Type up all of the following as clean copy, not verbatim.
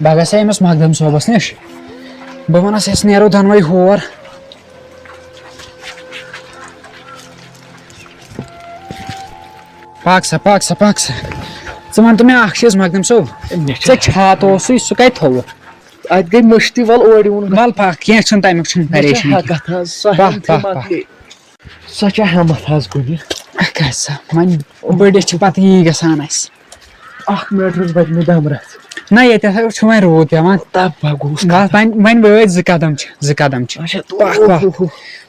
بہٕ گژھے أمِس مقدم صٲبس نِش بہٕ وَنس أسۍ نیرو دۄنوَے ہور پاک سا ژٕ وَن تہٕ مےٚ اکھ چیٖز مقدم صٲب ژےٚ چھاتہٕ اوسُے سُہ کَتہِ تھوٚوُکھ اتہِ گٔے مٔشتٕے وَل اورٕ یِوُن وَل پاک کینٛہہ چھُنہٕ تَمیُک چھُنہٕ پریشٲنی کتھ حظ سۄ چھےٚ ہٮ۪متھ حظ کُنہِ کیٛاہ سا وۄنۍ بٔڑِس چھِ پتہٕ یی گژھان اَسہِ اکھ منٹ حظ بچہِ مےٚ دم رَژھ نہ ییٚتہِ ہسا چھُ وۄنۍ روٗد پٮ۪وان وۄنۍ وٲتۍ زٕ قدم چھِ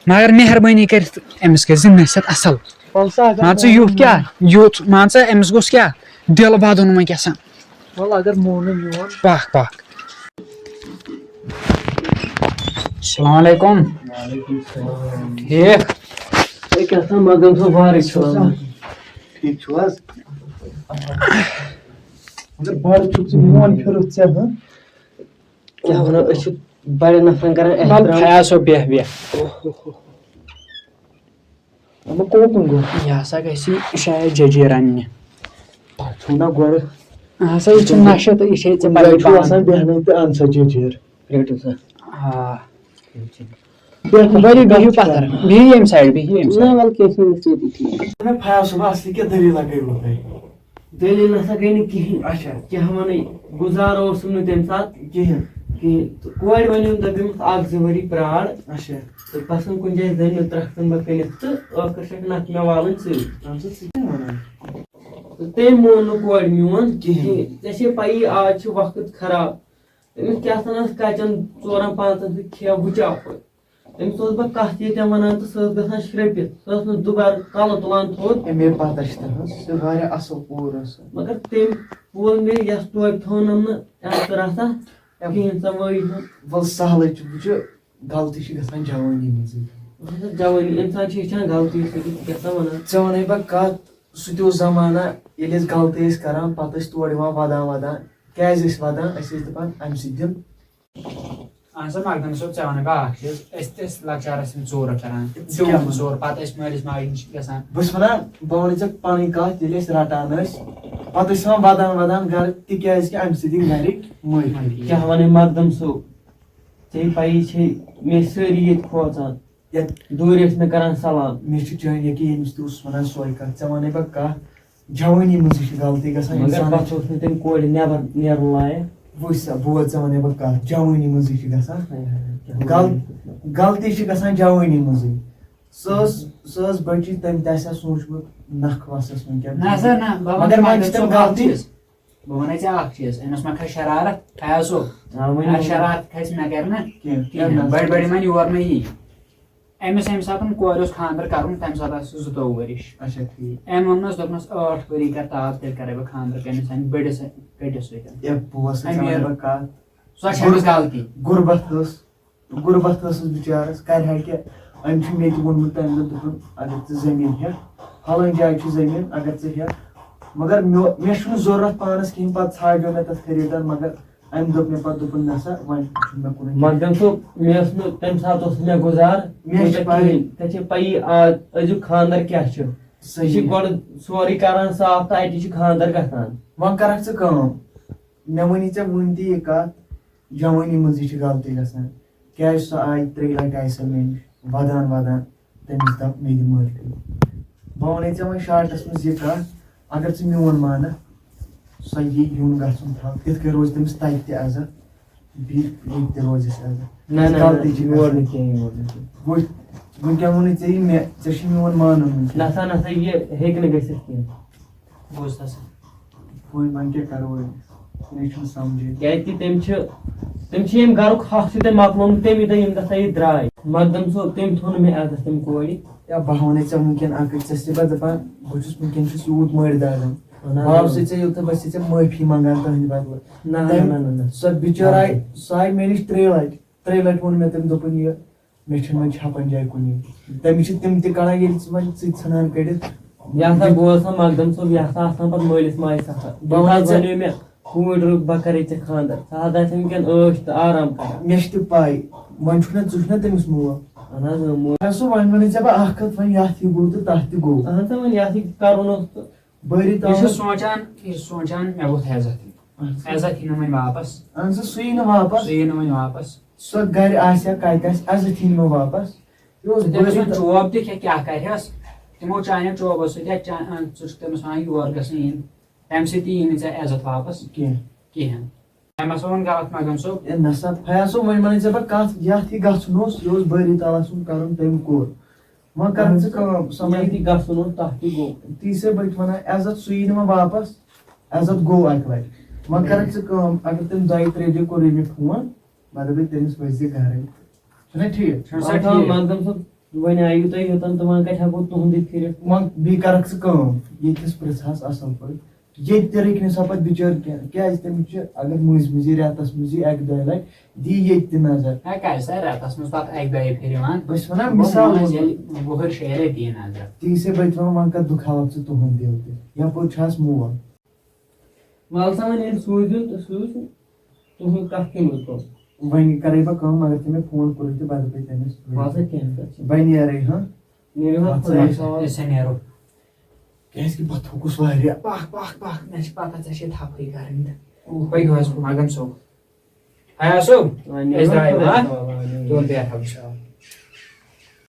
مگر مہربٲنی کٔرِتھ أمِس گژھِ نصیحت اصل مان ژٕ یُتھ مان ژٕ أمِس گوٚژھ کیٛاہ دِل بَدُن وٕنکیٚس وَل اگر مونُن میون پاک السلام علیکُم ٹھیٖک کیٛاہ سا مقدم صٲب وارٕے چھُ ٹھیٖک چھُو حظ مگر بڑٕ چھُکھ ژٕ میون پھِرُتھ ژےٚ ہہ کیٛاہ وَنو أسۍ چھِ بڑٮ۪ن نفرن کران فیاض صٲب بیٚہہ اما کوکُن گوٚو یہِ ہسا گژھِ شاید ججیٖر اَننہِ تۄہہِ چھُو نا گۄڈٕ ہسا یہِ چھُ نشہٕ تہٕ یہِ چھے ژےٚ گرِ چھُو آسان بیٚہنٕے تہٕ اَن سا ججیٖر رٔٹِو سا آ ؤلِو بِہِو پتھر بِہِو ییٚمہِ سایڈٕ مےٚ فیاض صٲب اصلی کیٛاہ دٔلیٖلہ گٔیوٕ تۄہہِ دٔلیٖل نسا گٔے نہٕ کِہینۍ اچھا کیٛاہ وَنَے گُزارٕ اوسُم نہٕ تَمہِ ساتہٕ کِہینۍ تہٕ کورِ وَنیوم دوٚپیومَس 1-2 ؤری پرٛار اچھا تہٕ بَسن کُنہِ جایہِ زٔمیٖن ترٛکھن بہٕ کٔنِتھ تہٕ ٲخٕر چھَکھ نَکھ مےٚ والٕنۍ ژٕ کیٛاہ وَنان تہٕ تٔمۍ مون نہٕ کورِ میون کِہینۍ ژےٚ چھے پَیی آز چھُ وقت خراب تٔمِس کیٛاہ سا ٲس کَچَن 4-5 سۭتۍ کھیٚو بُچاپٲرۍ تٔمِس اوسُس بہٕ کَتھ ییٚتٮ۪ن وَنان تہٕ سۄ ٲس گژھان شرٛپِتھ سۄ ٲس نہٕ دُبارٕ کَلہٕ تُلان تھوٚد مے پتہ چھِ تَتھ سُہ واریاہ اَصٕل کوٗر ٲس مگر تٔمۍ وول مےٚ یَس توتہِ تھوٚونَم نہٕ اَتھ رَژھا کِہینۍ سۄ وٲج نہٕ وَل سہلٕے چھُ وٕچھِ غلطی چھِ گژھان جوٲنی منٛزٕے جوٲنی اِنسان چھِ ہیٚچھان غلطی سۭتی ژٕ کیٛاہ سا وَنان ژےٚ وَنَے بہٕ کَتھ سُہ تہِ اوس زمانہ ییٚلہِ أسۍ غلطی ٲسۍ کران پَتہٕ ٲسۍ تورٕ یِوان وَدان کیٛازِ ٲسۍ وَدان أسۍ ٲسۍ دَپان اَمہِ سۭتۍ دِن اہن سا مقدم صٲب ژےٚ وَنَے بہٕ اکھ چیٖز أسۍ تہِ ٲسۍ لۄکچارَس یِم ژوٗرٕ کران ژوٗر پَتہٕ ٲسۍ مٲلِس ماجہِ نِش گژھان بہٕ چھُس وَنان بہٕ وَنَے ژےٚ پَنٕنۍ کَتھ ییٚلہِ أسۍ رَٹان ٲسۍ پَتہٕ ٲسۍ یِوان وَدان گرٕ تِکیٛازِ کہِ اَمہِ سۭتۍ یِن گرِکۍ مٔلۍ کیٛاہ وَنَے مقدم صٲب ژےٚ پَیی چھے مےٚ سٲری ییٚتہِ کھوژان دوٗرِ ٲسۍ مےٚ کران سلام مےٚ چھُ چٲنۍ ییٚکیٛاہ ییٚمِس تہِ اوسُس وَنان سۄے کَتھ ژےٚ وَنَے بہٕ کَتھ جوٲنی منٛزٕے چھِ غلطی گژھان مگر پَتہٕ اوس نہٕ تٔمۍ کورِ نٮ۪بر نیرُن لایق وٕچھ سا بوز ژےٚ وَنَے بہٕ کَتھ جوٲنی منٛزٕے چھِ گژھان غلطی چھِ گژھان جوٲنی منٛزٕے سۄ ٲس بٔچی تٔمۍ تہِ آسہِ ہا سوٗنٛچمُت نکھ وَسس نہ سا نہ مگر وۄنۍ چھِ تِم غلطی بہٕ وَنَے ژےٚ اکھ چیٖز أمِس ما کھسہِ شرارت فیاض صٲب شرارت کھسہِ مےٚ کَرِ نہ کینٛہہ بٔڑۍ یِمن یور مےٚ یی أمِس ییٚمہِ ساتہٕ کورِ اوس خانٛدر کَرُن تَمہِ ساتہٕ آسہِ سُہ 22 ؤرِش اچھا ٹھیٖک أمۍ ووٚننَس دوٚپنَس 8 ؤری کر تاب تیٚلہِ کَرے بہٕ خانٛدر کٔمِس سانہِ بٔڑِس کٔٹِس سۭتۍ بوز ژےٚ وَنَے بہٕ کَتھ سۄ چھِ أمِس غلطی غُربت ٲسٕس بِچارَس کَرِ ہا کہِ أمۍ چھُ مےٚ تہِ ووٚنمُت تَمہِ دۄہ دوٚپُن اگر ژٕ زٔمیٖن ہٮ۪کھ فلٲنۍ جایہِ چھُ زٔمیٖن اگر ژٕ ہٮ۪کھ مگر مےٚ چھُنہٕ ضوٚرَتھ پانَس کِہیٖنۍ پَتہٕ ژھانٛڈیو مےٚ تَتھ خریٖدار مگر أمۍ دوٚپ مےٚ پَتہٕ دوٚپُن نہ سا وۄنۍ چھُنہٕ مےٚ کُنُے مقدم صٲب مےٚ ٲس نہٕ تَمہِ ساتہٕ اوس مےٚ گُزار ژےٚ چھے پَیی آز أزیُک خانٛدر کیٛاہ چھُ یہِ چھِ گۄڈٕ سورُے کران صاف تہٕ اَتی چھِ خانٛدر گژھان وۄنۍ کَرکھ ژٕ کٲم مےٚ وَنی ژےٚ وٕنۍ تہِ یہِ کَتھ جوٲنی منٛزٕے چھِ غلطی گژھان کیٛازِ سۄ آیہِ 3 لَٹہِ آیہِ سۄ مےٚ نِش وَدان تٔمِس دَپ مےٚ دِ معٲفی بہٕ وَنَے ژےٚ وۄنۍ شاٹَس منٛز یہِ کَتھ اگر ژٕ میون مانکھ سۄ یی یُن گژھُن تھاو تِتھ کٔنۍ روزِ تٔمِس تَتہِ تہِ عزت بیٚیہِ ییٚتہِ تہِ روزٮ۪س عزت غلطی چھِ وٕنۍ کیٛاہ ووٚنُے ژےٚ یہِ مےٚ ژےٚ چھُے میون مانُن نہ سا یہِ ہیٚکہِ نہٕ گٔژھِتھ کینٛہہ بوٗز تھا سا وۄنۍ کیٛاہ کَرو أسۍ مےٚ چھُنہٕ سَمجھے کیٛازِ کہِ تٔمۍ چھِ ییٚمہِ گرُک حق چھُ تٔمۍ مۄکلومُت تَمی دۄہ ییٚمہِ دۄہ سا یہِ درٛاے مقدم صٲب تٔمۍ تھوٚو نہٕ مےٚ عزت تٔمۍ کورِ یا بہٕ وَنَے ژےٚ وٕنکٮ۪ن اَکٕے ژےٚ چھِ پَتہٕ دَپان بہٕ چھُس وٕنکٮ۪ن چھُس یوٗت مٔرۍ داران بہٕ چھُسے یوٗتاہ بہٕ چھُسے ژےٚ معٲفی منٛگان تُہنٛدِ بدلہٕ نہ سۄ بِچٲر آیہِ سۄ آیہِ مےٚ نِش 3 لَٹہِ ووٚن مےٚ تٔمۍ دوٚپُن یہِ مےٚ چھُنہٕ وۄنۍ چھَپن جایہِ کُنی تٔمِس چھِ تِم تہِ کَڑان ییٚلہِ ژٕ وۄنۍ ژٕ ژھٕنان کٔڑِتھ یہِ ہسا بوز سا مقدم صٲب یہِ ہسا آسان پَتہٕ مٲلِس ماجہِ سَفر وَنیو مےٚ کوٗرِ رُک بہٕ کَرے ژےٚ خانٛدر سُہ حظ آسہِ وٕنکٮ۪ن عٲش تہٕ آرام کران مےٚ چھِ تہِ پاے وۄنۍ چھُنہ ژٕ چھُنہ تٔمِس مول اہن حظ سُہ وۄنۍ وَنَے ژےٚ بہٕ اکھ کَتھ وۄنۍ یَتھ تہِ گوٚو تہٕ تَتھ تہِ گوٚو اہن سا وۄنۍ یَتھ یہِ کَرُن اوس تہٕ بٔری یہِ چھُ سونٛچان مےٚ ووت عزت عزت یی نہٕ وۄنۍ واپس اہن سا سُہ یی نہٕ واپس سُہ یی نہٕ وۄنۍ واپس سۄ گرِ آسیا کتہِ آسہِ عزت یی نہٕ واپس یہِ اوس تٔمِس وۄنۍ چوب تہِ کیٛاہ کرہس تِمو چانیو چوبو سۭتۍ ژٕ چھُکھ تٔمِس ونان یور گژھِ نہٕ یِنۍ تمہِ سۭتۍ تہِ یی نہٕ ژےٚ عزت واپس کینٛہہ کِہینۍ أمۍ ہسا ووٚن غلط مگم صٲب اے نسا فیاض صٲب وۄنۍ ونٕے ژےٚ بہٕ کتھ یتھ یہِ گژھُن اوس یہِ اوس بٲری تعالیٰ سُنٛد کرُن تٔمۍ کوٚر وۄنۍ کرن ژٕ کٲم سمجھ تہِ گژھُن اوس تتھ تہِ گوٚو تی سے بہٕ تہِ ونان عزت سُہ یی نہٕ وۄنۍ واپس عزت گوٚو اکہِ لٹہِ وۄنۍ کرکھ ژٕ کٲم اگر تٔمۍ دۄیہِ ترٛیہِ دۄہہِ کوٚرُے مےٚ فون مےٚ دوٚپُے تٔمِس ؤسۍ زِ گرے چھُنا ٹھیٖک مقدم صٲب وۄنۍ آیِو تُہۍ یوٚتن تہٕ وۄنۍ کتہِ ہٮ۪کو تُہُنٛدٕے پھِرِتھ وۄنۍ بیٚیہِ کرکھ ژٕ کٲم ییٚتِس پرژھہس اصل پٲٹھۍ ییٚتہِ تہِ رٕکہِ نہٕ سۄ پتہٕ بِچٲر کینٛہہ کیازِ تٔمِس چھِ اگر مٔنٛزۍ مٔنٛزی رٮ۪تس منٛز یی اکہِ دۄیہِ لٹہِ دی ییٚتہِ تہِ نظر ہے کیٛازِ سا رٮ۪تس منٛز پتہٕ اکہِ دۄیہِ پھِرِ یِوان بہٕ چھُس ونان مِثال وُہٕرۍ شیٚیہِ رٮ۪تھ دِیہِ نظر تی سے بہٕ تہِ ونان وۄنۍ کر دُکھاوکھ ژٕ تُہُنٛد دِل تہِ یپٲرۍ چھُ حظ مول وَلہٕ سا وۄنۍ ییٚلہِ سوٗزِو تہٕ سوٗزِو تُہُنٛد کتھ کیٚنٛہہ وٕچھو وۄنۍ کرے بہٕ کٲم اگر ژٕ مےٚ فون کوٚرُتھ تہِ بہٕ دَپے تٔمِس وَلہٕ سا کیٚنٛہہ چھُنہٕ بہٕ نیرے ہاں نیٖرِو حظ خۄدایَس حوالہٕ أسۍ نیرو کیازِ کہِ بہٕ تھوٚکُس واریاہ پکھ پکھ پکھ مےٚ چھِ پتہ ژےٚ چھے تھپھٕے کرٕنۍ تہٕ پٔکِو حظ مگم صٲب حیا صٲب وۄنۍ أسۍ نیٖرِو درٛاے خۄدایَس ہا حوالہٕ. تُل بیٚہہ رۄبَس حوالہٕ